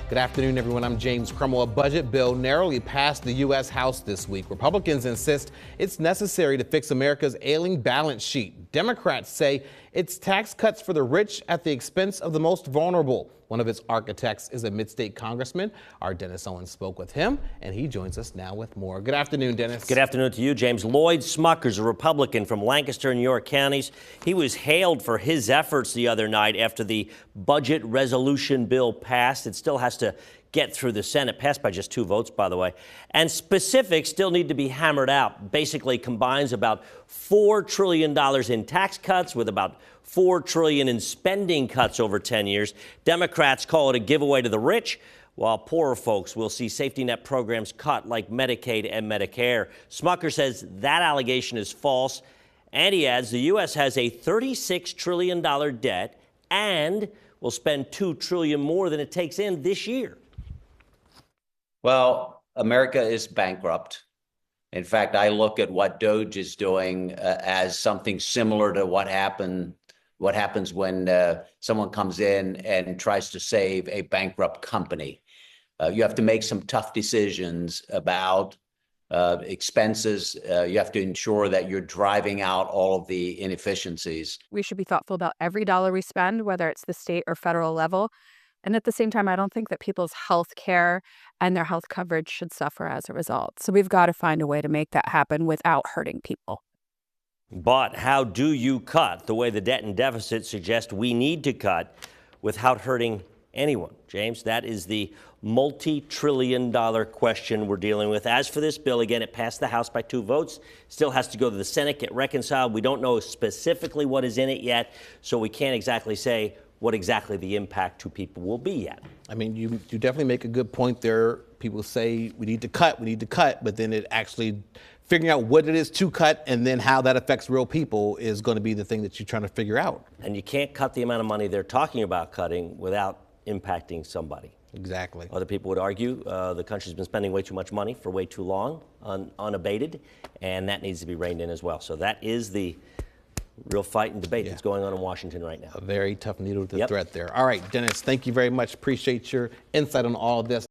Good afternoon, everyone. I'm James Crummell. A budget bill narrowly passed the U.S. House this week. Republicans insist it's necessary to fix America's ailing balance sheet. Democrats say it's tax cuts for the rich at the expense of the most vulnerable. One of its architects is a mid-state congressman. Our Dennis Owens spoke with him, and he joins us now with more. Good afternoon, Dennis. Good afternoon to you, James. Lloyd Smuckers, a Republican from Lancaster and York counties. He was hailed for his efforts the other night after the budget resolution bill passed. It still has to get through the Senate, passed by just 2 votes, by the way. And specifics still need to be hammered out. Basically combines about $4 trillion in tax cuts with about $4 trillion in spending cuts over 10 years. Democrats call it a giveaway to the rich, while poorer folks will see safety net programs cut like Medicaid and Medicare. Smucker says that allegation is false, and he adds the U.S. has a $36 trillion debt and will spend $2 trillion more than it takes in this year. Well, America is bankrupt. In fact, I look at what DOGE is doing as something similar to what happens when someone comes in and tries to save a bankrupt company. You have to make some tough decisions about expenses. You have to ensure that you're driving out all of the inefficiencies. We should be thoughtful about every dollar we spend, whether it's the state or federal level. And at the same time, I don't think that people's health care and their health coverage should suffer as a result. So we've got to find a way to make that happen without hurting people. But how do you cut the way the debt and deficit suggest we need to cut without hurting anyone? James, that is the multi-trillion-dollar question we're dealing with. As for this bill, again, it passed the House by 2 votes. Still has to go to the Senate, get reconciled. We don't know specifically what is in it yet, so we can't exactly say what exactly the impact to people will be yet. I mean, you definitely make a good point there. People say we need to cut, but then it actually figuring out what it is to cut and then how that affects real people is going to be the thing that you're trying to figure out. And you can't cut the amount of money they're talking about cutting without impacting somebody. Exactly. Other people would argue the country's been spending way too much money for way too long, unabated, and that needs to be reined in as well. So that is the real fight and debate that's going on in Washington right now. A very tough needle to thread there. All right, Dennis, thank you very much. Appreciate your insight on all of this.